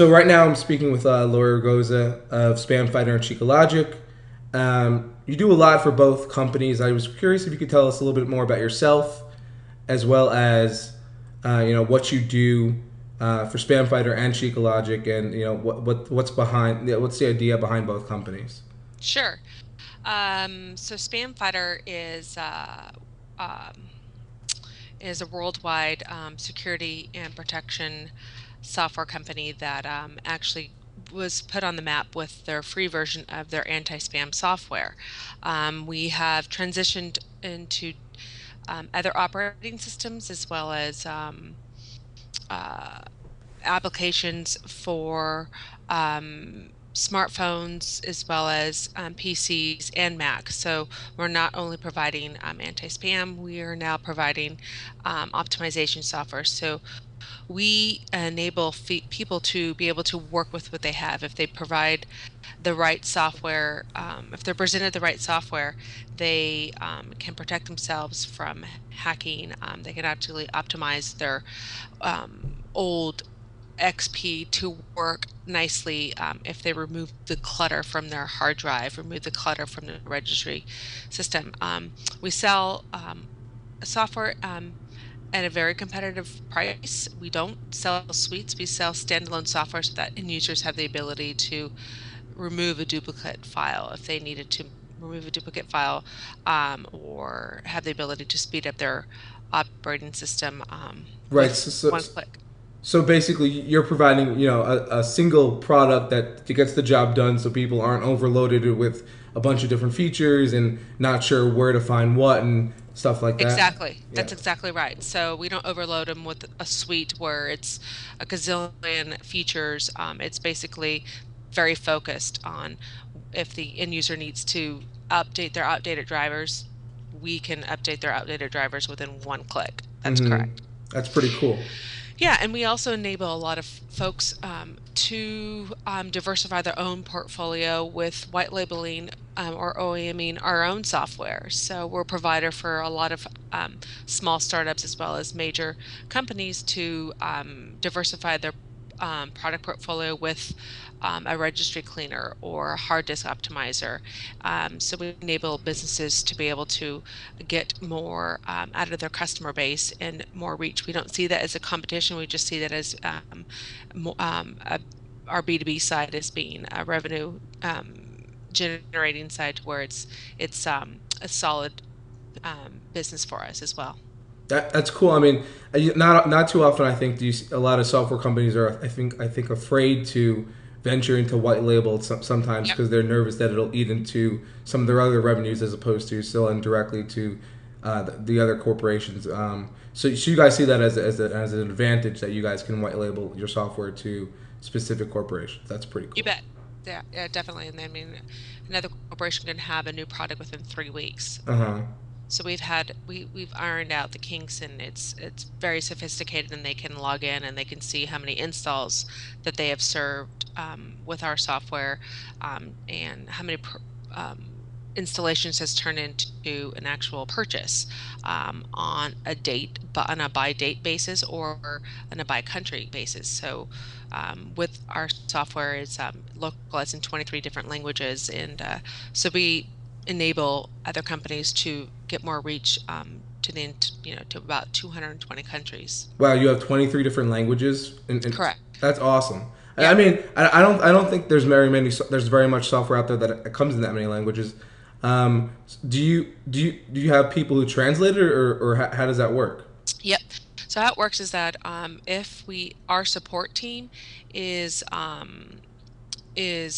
So right now I'm speaking with Raygoza of Spamfighter and Chicalogic. You do a lot for both companies. I was curious if you could tell us a little bit more about yourself, as well as what you do for Spamfighter and Chicalogic, and what's behind what's the idea behind both companies. Sure. So Spamfighter um, is a worldwide security and protection software company that actually was put on the map with their free version of their anti-spam software. We have transitioned into other operating systems as well as uh, applications for smartphones as well as PCs and Macs. So we're not only providing anti-spam, we are now providing optimization software. So we enable people to be able to work with what they have. If they provide the right software, if they're presented the right software, they can protect themselves from hacking. They can actually optimize their old XP to work nicely if they remove the clutter from their hard drive, remove the clutter from the registry system. We sell software at a very competitive price. We don't sell suites, we sell standalone software so that end users have the ability to remove a duplicate file if they needed to remove a duplicate file or have the ability to speed up their operating system Right. with So, one so, click. so basically, you're providing a single product that gets the job done, so people aren't overloaded with a bunch of different features and not sure where to find what and stuff like that. Exactly. Yeah. That's exactly right. So we don't overload them with a suite where it's a gazillion features. It's basically very focused on if the end user needs to update their outdated drivers, we can update their outdated drivers within one click. That's Mm-hmm. correct. That's pretty cool. Yeah, and we also enable a lot of folks to diversify their own portfolio with white labeling or OEMing our own software. So we're a provider for a lot of small startups as well as major companies to diversify their product portfolio with a registry cleaner or a hard disk optimizer. So we enable businesses to be able to get more out of their customer base and more reach. We don't see that as a competition. We just see that as our B2B side as being a revenue generating side to where it's a solid business for us as well. That's cool. I mean, not too often. I think do you see, a lot of software companies are. I think afraid to venture into white label sometimes Yep. because they're nervous that it'll eat into some of their other revenues as opposed to selling directly to the other corporations. So you guys see that as an advantage that you guys can white label your software to specific corporations. That's pretty You cool. bet. Yeah, yeah, definitely. And I mean, another corporation can have a new product within 3 weeks. Uh huh. So we've ironed out the kinks and it's very sophisticated and they can log in and they can see how many installs that they have served with our software and how many installations has turned into an actual purchase on a date, but on a by date basis or on a by country basis. So with our software, it's localized in 23 different languages, and so we enable other companies to get more reach to about 220 countries. Wow, you have 23 different languages, and Correct. that's awesome. I Yep. mean, I don't think there's very much software out there that comes in that many languages. Do you have people who translate it, or how does that work? Yep. So how it works is that if our support team is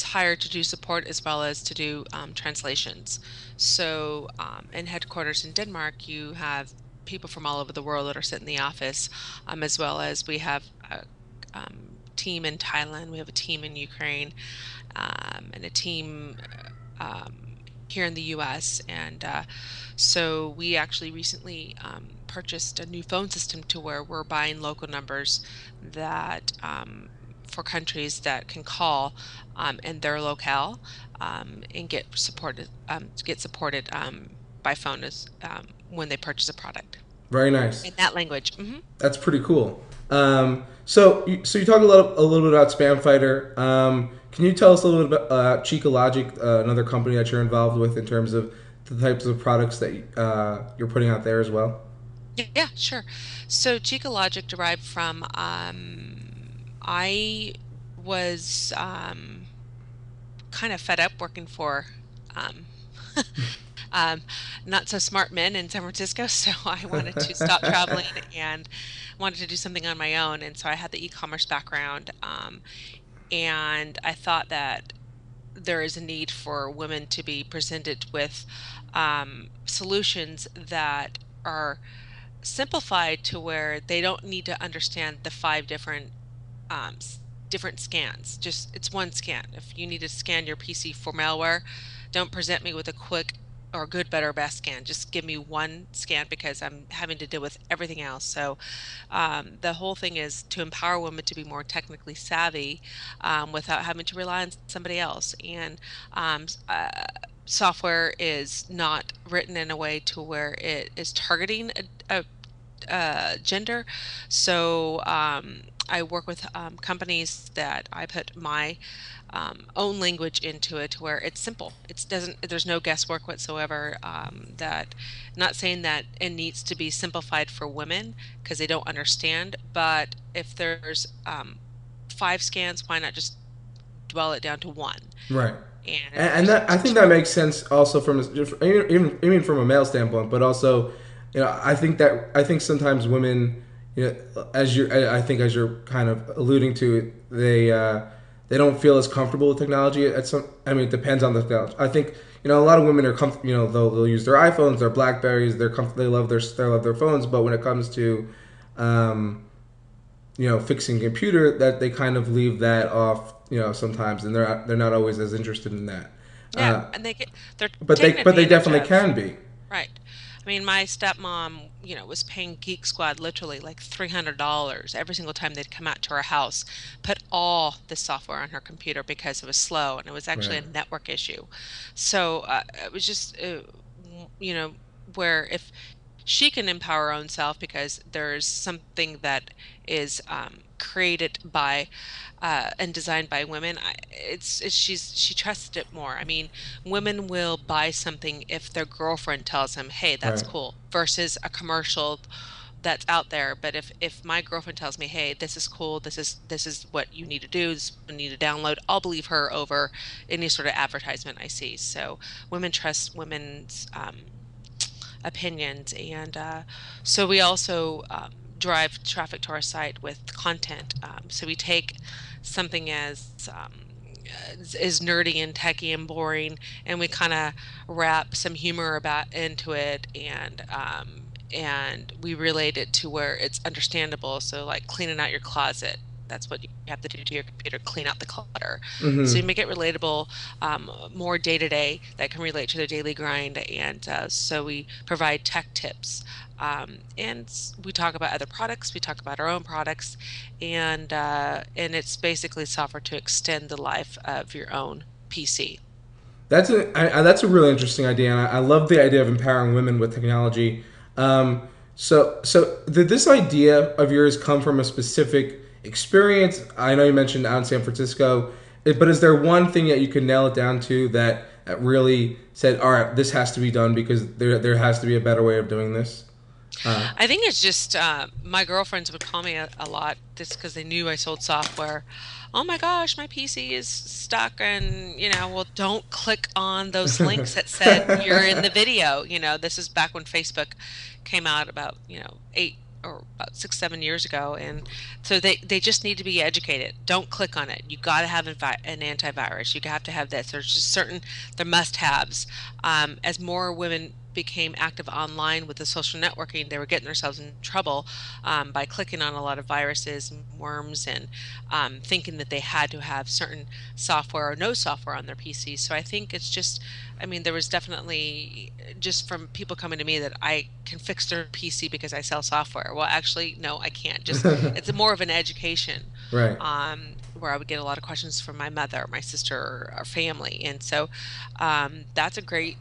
hired to do support as well as to do translations. So in headquarters in Denmark, you have people from all over the world that are sitting in the office, as well as we have a team in Thailand, we have a team in Ukraine, and a team here in the US. And so we actually recently purchased a new phone system to where we're buying local numbers that for countries that can call in their locale and get supported by phone as when they purchase a product Very nice. in that language. That's pretty cool. So you talk a little bit about Spamfighter. Can you tell us a little bit about Chicalogic, another company that you're involved with in terms of the types of products that you're putting out there as well? Yeah, sure. So Chicalogic derived from I was kind of fed up working for um, um, not so smart men in San Francisco. So I wanted to stop traveling and wanted to do something on my own. And so I had the e-commerce background, and I thought that there is a need for women to be presented with solutions that are simplified to where they don't need to understand the five um, different scans. Just it's one scan. If you need to scan your PC for malware, don't present me with a quick or good, better, best scan. Just give me one scan because I'm having to deal with everything else. So the whole thing is to empower women to be more technically savvy without having to rely on somebody else. And um, uh, software is not written in a way to where it is targeting gender. So I work with companies that I put my own language into it to where it's simple. It doesn't, there's no guesswork whatsoever. That not saying that it needs to be simplified for women because they don't understand, but if there's five scans, why not just dwell it down to one? Right. And if And there's that I think that makes sense also from even from a male standpoint, but also, I think sometimes women, as I think as you're kind of alluding to, they don't feel as comfortable with technology. At some, I mean, it depends on the technology. I think a lot of women are they'll use their iPhones, their Blackberries, they love they love their phones, but when it comes to um, fixing computer, that they kind of leave that off, sometimes, and they're not always as interested in that. yeah, Uh, and they're but taken they advantage definitely of. can be. Right. I mean, my stepmom, was paying Geek Squad literally like $300 every single time they'd come out to our house, put all the software on her computer because it was slow and it was actually Right. a network issue. So it was just, you know, where if she can empower her own self because there's something that is created by and designed by women. She trusted it more. I mean, women will buy something if their girlfriend tells them, "Hey, that's Right. cool," versus a commercial that's out there. But if my girlfriend tells me, "Hey, this is cool. This is what you need to do. This is what you need to download," I'll believe her over any sort of advertisement I see. So women trust women's opinions. And so we also drive traffic to our site with content. So we take something as is nerdy and techy and boring, and we kind of wrap some humor about into it, and we relate it to where it's understandable. So like cleaning out your closet. That's what you have to do to your computer, clean out the clutter. So you Mm-hmm. make it relatable, more day to day that can relate to their daily grind. And so we provide tech tips. And we talk about other products, we talk about our own products, and it's basically software to extend the life of your own PC. That's a really interesting idea, and I love the idea of empowering women with technology. So did this idea of yours come from a specific experience? I know you mentioned out in San Francisco, but is there one thing that you could nail it down to that really said, "All right, this has to be done because there has to be a better way of doing this"? Uh, I think it's just my girlfriends would call me a lot just because they knew I sold software. Oh my gosh, my PC is stuck, and well, don't click on those links that said you're in the video. This is back when Facebook came out about, 6, 7 years ago, and so they just need to be educated. Don't click on it. You got to have an antivirus. You have to have this. There's just certain the must-haves. As more women became active online with the social networking, they were getting themselves in trouble by clicking on a lot of viruses and worms, and thinking that they had to have certain software or no software on their PC. So I think it's just, I mean, there was definitely just from people coming to me that I can fix their PC because I sell software. Well, actually, no, I can't. Just it's more of an education. right. Where I would get a lot of questions from my mother, my sister, or family, and so that's a great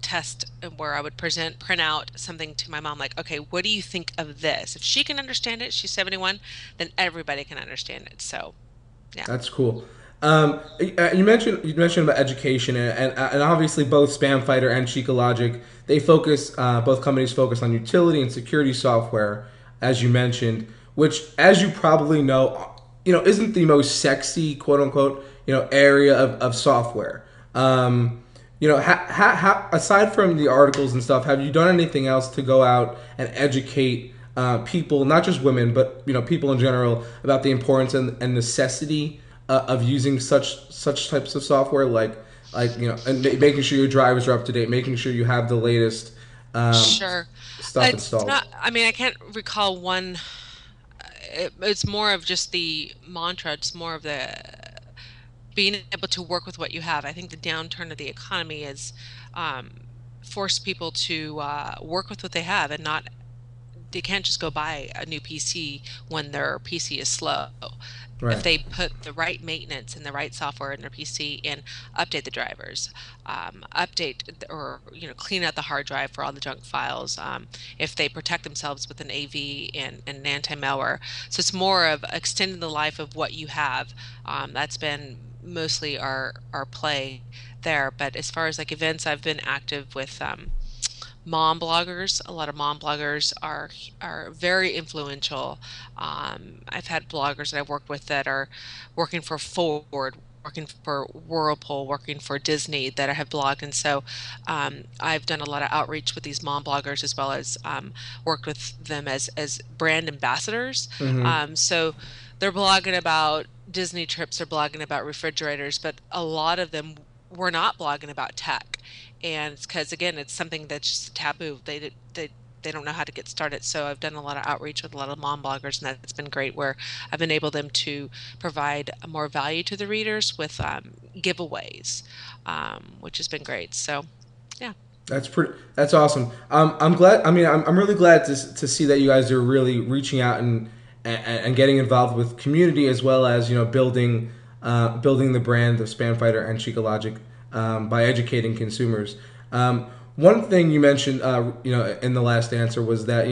test where I would print out something to my mom, like, okay, what do you think of this? If she can understand it, she's 71, then everybody can understand it. So, yeah. That's cool. You mentioned about education, and obviously both Spamfighter and Chicalogic, they focus, both companies focus on utility and security software, as you mentioned, which, as you probably know, isn't the most sexy, quote unquote, area of software. Aside from the articles and stuff, have you done anything else to go out and educate people, not just women, but people in general, about the importance and necessity of using such types of software, and making sure your drivers are up to date, making sure you have the latest um, Sure. stuff It's installed. not, I mean, I can't recall one. It's more of just the mantra. It's more of the being able to work with what you have. I think the downturn of the economy has um, forced people to work with what they have and not, they can't just go buy a new PC when their PC is slow. If Right. they put the right maintenance and the right software in their PC and update the drivers, or clean out the hard drive for all the junk files, if they protect themselves with an AV and an anti-malware. So it's more of extending the life of what you have. That's been mostly our play there. But as far as like events, I've been active with mom bloggers. A lot of mom bloggers are very influential. I've had bloggers that I've worked with that are working for Ford, working for Whirlpool, working for Disney that I have blogged, and so I've done a lot of outreach with these mom bloggers as well as worked with them as brand ambassadors. Mm-hmm. So they're blogging about Disney trips, they're blogging about refrigerators, but a lot of them were not blogging about tech. And it's because, again, it's something that's just taboo. They don't know how to get started. So I've done a lot of outreach with a lot of mom bloggers, and that's been great. Where I've been able them to provide more value to the readers with giveaways, which has been great. So, yeah. That's awesome. I'm glad. I mean, I'm really glad to see that you guys are really reaching out and getting involved with community, as well as building the brand of Spamfighter and Chicalogic by educating consumers. One thing you mentioned, in the last answer was that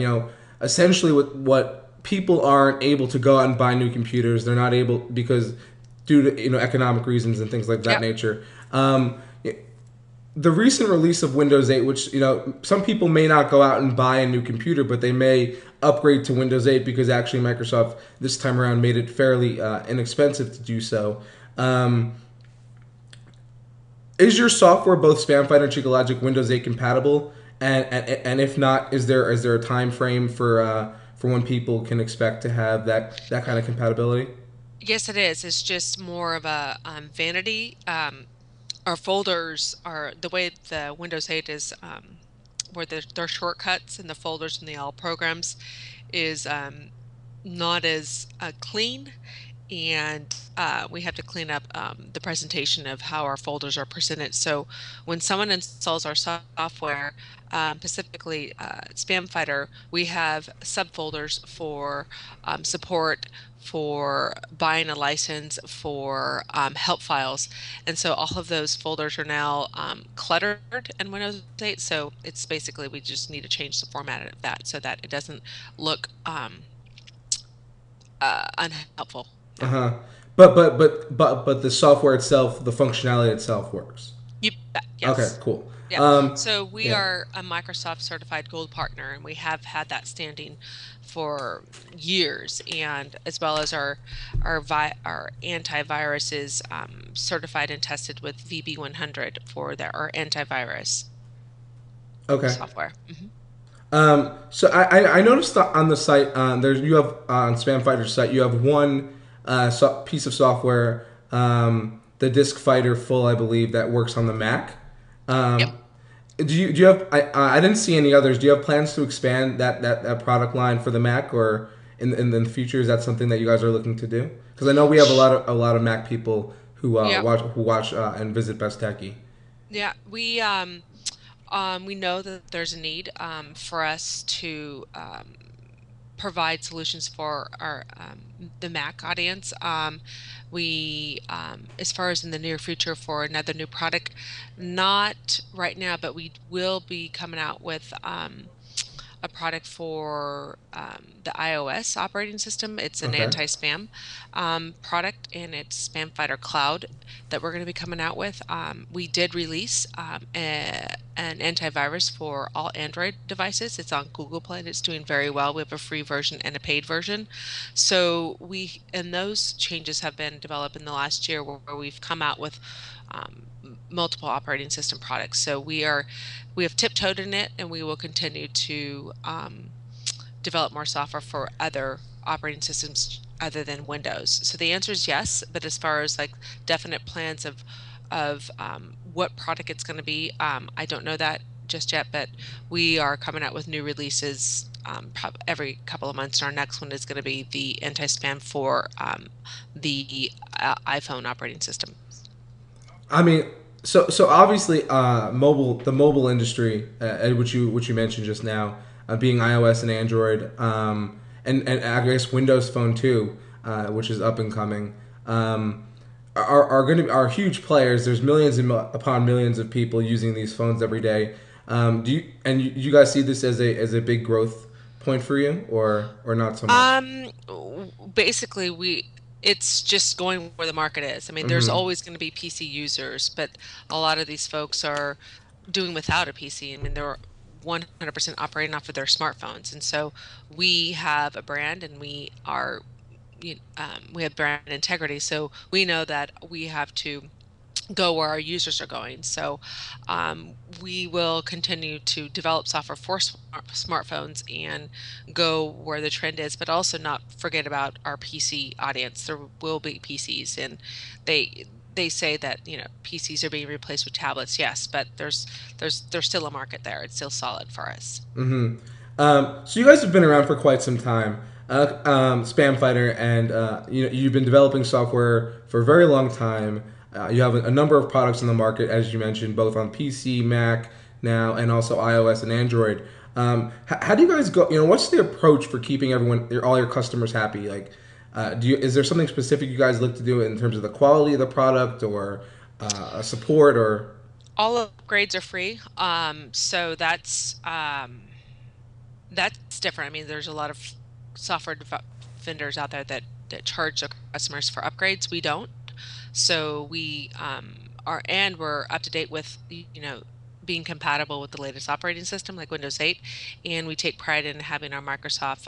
essentially what people aren't able to go out and buy new computers. They're not able because due to economic reasons and things like that Yep. nature. The recent release of Windows 8, which some people may not go out and buy a new computer, but they may upgrade to Windows 8 because actually Microsoft this time around made it fairly inexpensive to do so. Um, is your software, both Spamfighter and Chicalogic, Windows 8 compatible? And if not, is there a time frame for when people can expect to have that kind of compatibility? Yes, it is. It's just more of a vanity. Our folders are the way the Windows 8 is, where their shortcuts and the folders and the all programs is not as clean, and we have to clean up the presentation of how our folders are presented. So when someone installs our software, specifically Spamfighter, we have subfolders for support, for buying a license, for help files. And so all of those folders are now cluttered in Windows 8. So it's basically, we just need to change the format of that so that it doesn't look unhelpful. Uh Yeah. huh. But the software itself, the functionality itself works. You bet. Okay, Yes. cool. Yeah. So we Yeah. are a Microsoft certified gold partner, and we have had that standing for years, and as well as our antivirus is certified and tested with VB100 for our antivirus Okay. software. So I noticed that on the site, there's you have on Spamfighter's site, you have one piece of software, the Disk Fighter Full, I believe, that works on the Mac. Yep. Um, do you have? I didn't see any others. Do you have plans to expand that product line for the Mac, or in the future is that something that you guys are looking to do? Because I know we have a lot of Mac people who Yeah. watch and visit Best Techie. Yeah. We know that there's a need for us to provide solutions for our the Mac audience. As far as in the near future for another new product, not right now, but we will be coming out with a product for the iOS operating system. It's an Okay. anti-spam product, and it's Spamfighter Cloud that we're going to be coming out with. We did release an antivirus for all Android devices. It's on Google Play, and it's doing very well. We have a free version and a paid version. And those changes have been developed in the last year where we've come out with multiple operating system products. So we have tiptoed in it, and we will continue to develop more software for other operating systems other than Windows. So the answer is yes, but as far as like definite plans of what product it's going to be, I don't know that just yet. But we are coming out with new releases every couple of months. And our next one is going to be the anti-spam for the iPhone operating system. I mean, so obviously, the mobile industry, which you mentioned just now, being iOS and Android, and I guess Windows Phone too, which is up and coming, are going to are huge players. There's millions upon millions of people using these phones every day. You guys see this as a big growth point for you, or not so much? Um, Basically, it's just going where the market is. I mean, there's Mm-hmm. always going to be PC users, but a lot of these folks are doing without a PC. I mean, they're 100% operating off of their smartphones. And so we have a brand, and we have brand integrity. So we know that we have to go where our users are going. So we will continue to develop software for smartphones and go where the trend is, but also not forget about our PC audience. There will be PCs, and they they say that, PCs are being replaced with tablets. Yes, but there's still a market there. It's still solid for us. Mm-hmm. So you guys have been around for quite some time, Spam Fighter, and you've been developing software for a very long time. You have a number of products in the market, as you mentioned, both on PC, Mac now, and also iOS and Android. How do you guys go? What's the approach for keeping all your customers happy? Like, is there something specific you guys look to do in terms of the quality of the product or support or? All upgrades are free. So that's different. I mean, there's a lot of software vendors out there that charge their customers for upgrades. We don't. So we're up to date with, being compatible with the latest operating system like Windows 8, and we take pride in having our Microsoft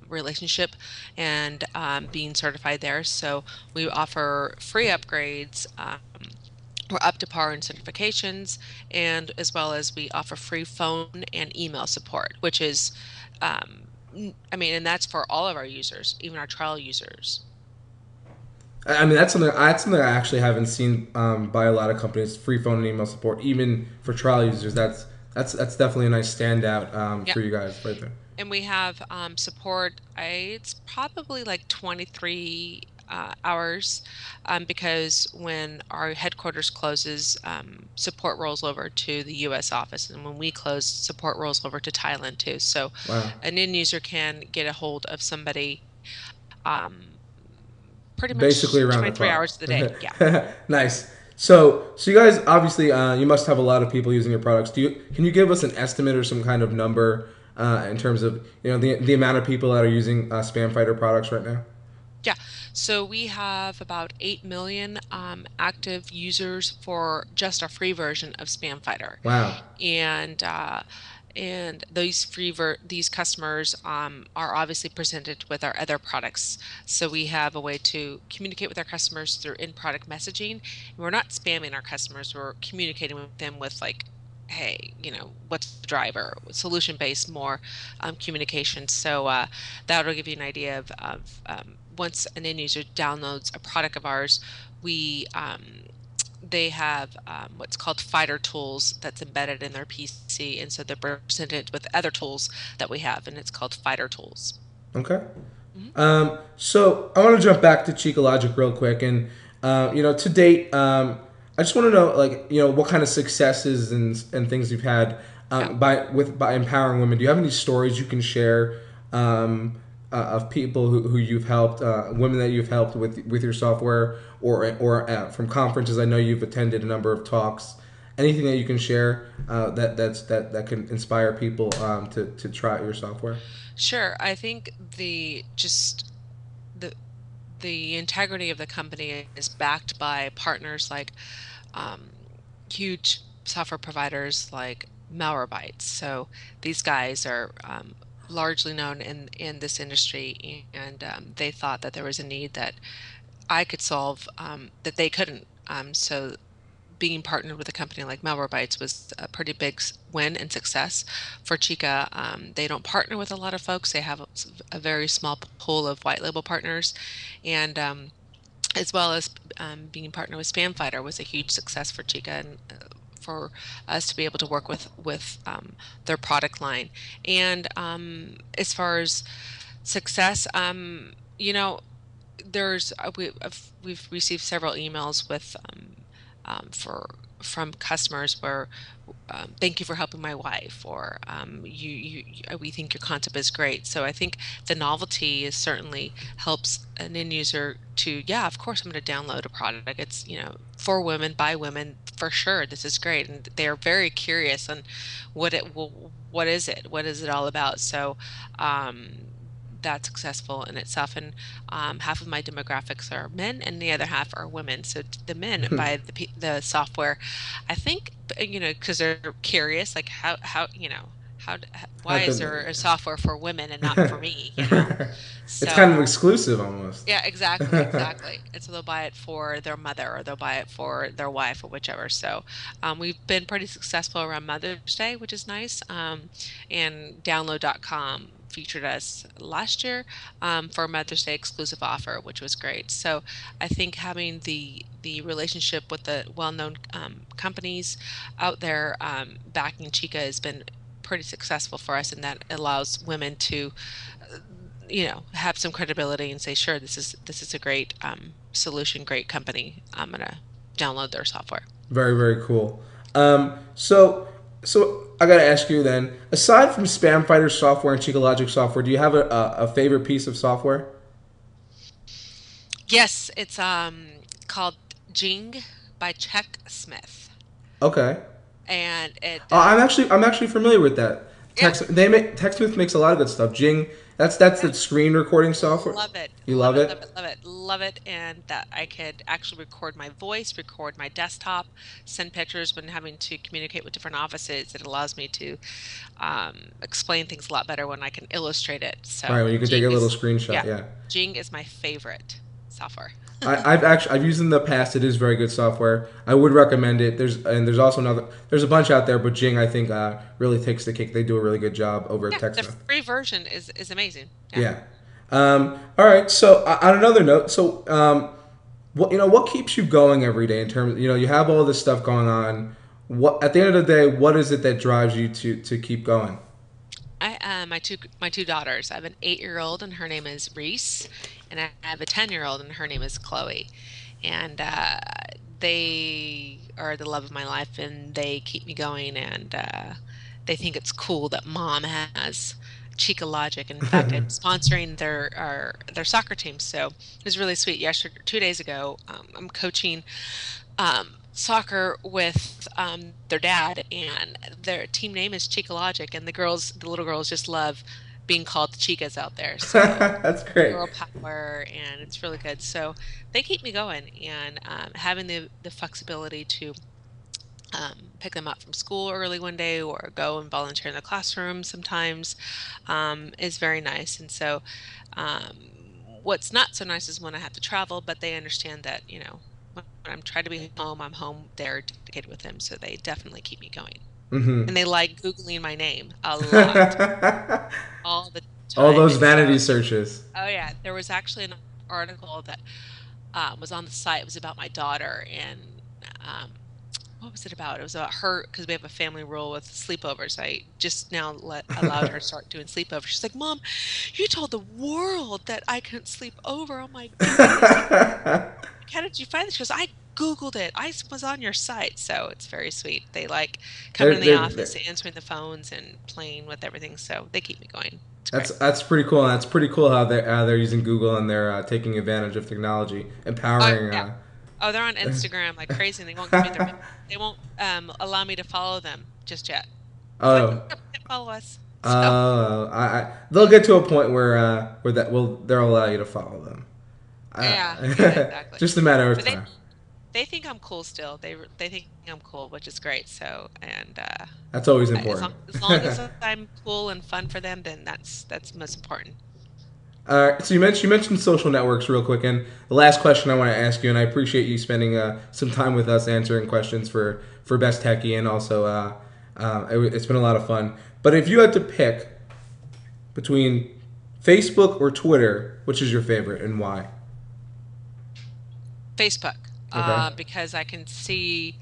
relationship and being certified there. So we offer free upgrades. We're up to par in certifications, and as well as we offer free phone and email support, which is, I mean, and that's for all of our users, even our trial users. I mean, that's something I actually haven't seen by a lot of companies. Free phone and email support, even for trial users. That's definitely a nice standout Yeah. for you guys right there. And we have support. It's probably like 23 hours, because when our headquarters closes, support rolls over to the US office. And when we close, support rolls over to Thailand too. So Wow, an end user can get a hold of somebody um, pretty basically much around the 23 clock. hours of the day. Yeah. Nice. So you guys obviously you must have a lot of people using your products. Can you give us an estimate or some kind of number in terms of the amount of people that are using Spam Fighter products right now? Yeah, so we have about 8 million active users for just our free version of Spamfighter. Wow. And these customers are obviously presented with our other products. So we have a way to communicate with our customers through in-product messaging. And we're not spamming our customers, we're communicating with them with like, hey, what's the driver, solution-based more communication. So that'll give you an idea of once an end user downloads a product of ours, we they have what's called fighter tools that's embedded in their PC, and so they're presented with other tools that we have, and it's called fighter tools. Okay. Mhm. So I want to jump back to Chicalogic real quick, and to date, I just want to know, like, what kind of successes and things you've had Yeah. by empowering women. Do you have any stories you can share? of people who you've helped, women that you've helped with your software, or from conferences. I know you've attended a number of talks. Anything that you can share that can inspire people to try out your software. Sure. I think the the integrity of the company is backed by partners like um, huge software providers like Malwarebytes. So these guys are largely known in this industry, and they thought that there was a need that I could solve that they couldn't. So being partnered with a company like Malwarebytes was a pretty big win and success for Chica. They don't partner with a lot of folks. They have a very small pool of white label partners, and as well as being partnered with Spamfighter was a huge success for Chica and for us to be able to work with their product line. And as far as success, you know, we've received several emails with for from customers where thank you for helping my wife, or we think your concept is great. So I think the novelty is certainly helps an end user to, yeah, of course I'm going to download a product. It's, for women by women for sure. This is great, and they're very curious on what is it? What is it all about? So that's successful in itself. And half of my demographics are men, and the other half are women. So the men buy the software, I think, because they're curious, like why How is could there a software for women and not for me? it's kind of So exclusive almost. yeah, exactly, exactly. And so they'll buy it for their mother or they'll buy it for their wife or whichever. So we've been pretty successful around Mother's Day, which is nice. And download.com featured us last year for a Mother's Day exclusive offer, which was great. So I think having the relationship with the well-known companies out there backing Chica has been pretty successful for us, and that allows women to have some credibility and say, sure, this is a great solution, great company. I'm gonna download their software. Very, very cool. So I gotta ask you then. Aside from Spamfighter software and Chicalogic software, do you have a favorite piece of software? Yes, it's called Jing by Czech Smith, Okay. and it I'm actually familiar with that. yeah, TechSmith makes a lot of good stuff. Jing, that's yeah. the screen recording software. Love it, You love love it, love it? it, love it, love it, and that I could actually record my voice, record my desktop, send pictures when having to communicate with different offices. It allows me to explain things a lot better when I can illustrate it. Right, So when you can take a Jing little is, screenshot. yeah, Yeah. Jing is my favorite software. I've used it in the past. It is very good software. I would recommend it. There's also there's a bunch out there, but Jing I think really takes the cake. They do a really good job over at Yeah, the TechSmith. free version is amazing. Yeah. Yeah. All right. So on another note, what keeps you going every day in terms? You have all this stuff going on. What at the end of the day, what is it that drives you to keep going? I my two daughters. I have an 8-year-old and her name is Reese, and I have a 10-year-old and her name is Chloe. And they are the love of my life, and they keep me going, and they think it's cool that mom has Chicalogic. In fact, I'm sponsoring their soccer team, so it was really sweet. Yesterday, 2 days ago, I'm coaching soccer with their dad, and their team name is Chicalogic, and the little girls just love being called the Chicas out there. So That's great. girl power, and it's really good. So they keep me going, and having the flexibility to pick them up from school early one day or go and volunteer in the classroom sometimes is very nice. And so, what's not so nice is when I have to travel, but they understand that, when I'm trying to be home, I'm home there dedicated with them. So they definitely keep me going. And they like Googling my name a lot, all the All time. those And so, vanity searches. oh yeah, there was actually an article that was on the site. It was about my daughter, and what was it about? It was about her because we have a family rule with sleepovers. I just now allowed her to start doing sleepovers. She's like, "Mom, you told the world that I couldn't sleep over. Oh my goodness! How did you find this?" She goes, "I Googled it. I was on your site." So it's very sweet. They like coming they're, in the they're, office, they're answering the phones, and playing with everything. So they keep me going. It's great. That's pretty cool. That's pretty cool how they're using Google and they're taking advantage of technology, Oh empowering. yeah. Oh, they're on Instagram like crazy, and they won't give me their. They won't allow me to follow them just yet. They're like, Oh, nope, can't follow us. So they'll get to a point where that will they'll allow you to follow them. yeah, exactly. Just a matter of But time. they think I'm cool still. They think I'm cool, which is great. So and That's always as important. long as I'm cool and fun for them, then that's most important. So you mentioned social networks real quick, and the last question I want to ask you, and I appreciate you spending some time with us answering questions for Best Techie, and also it's been a lot of fun. But if you had to pick between Facebook or Twitter, which is your favorite and why? Facebook, Okay. because I can see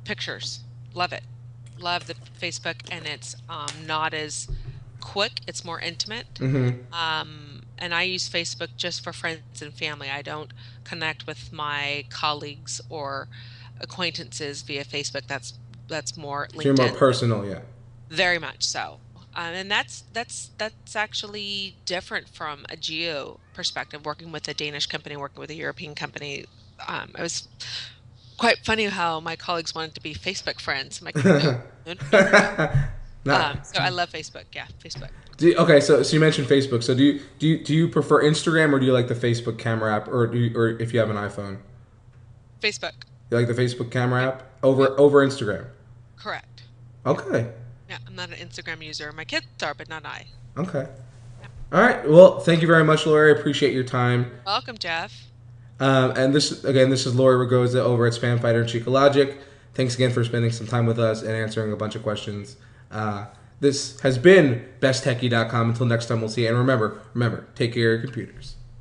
pictures. Love it. Love the Facebook, and it's not as quick. It's more intimate. Mm-hmm. And I use Facebook just for friends and family. I don't connect with my colleagues or acquaintances via Facebook. That's more So you're more LinkedIn. personal, yeah. Very much so. And that's actually different from a geo perspective, working with a Danish company, working with a European company. It was quite funny how my colleagues wanted to be Facebook friends. I'm like, no, no, no, no, no. Not. So I love Facebook. Yeah, Facebook. Okay, so you mentioned Facebook. So do you prefer Instagram or do you like the Facebook camera app, or or if you have an iPhone, Facebook. you like the Facebook camera Yep. app Yep. over Instagram? Correct. Yep. Okay. Yeah, I'm not an Instagram user. My kids are, but not I. Okay. All right. Well, thank you very much, Lori. I appreciate your time. Welcome, Jeff. And this is Lori Raygoza over at Spamfighter Chicalogic. Thanks again for spending some time with us and answering a bunch of questions. This has been besttechie.com. Until next time, we'll see you. And remember, take care of your computers.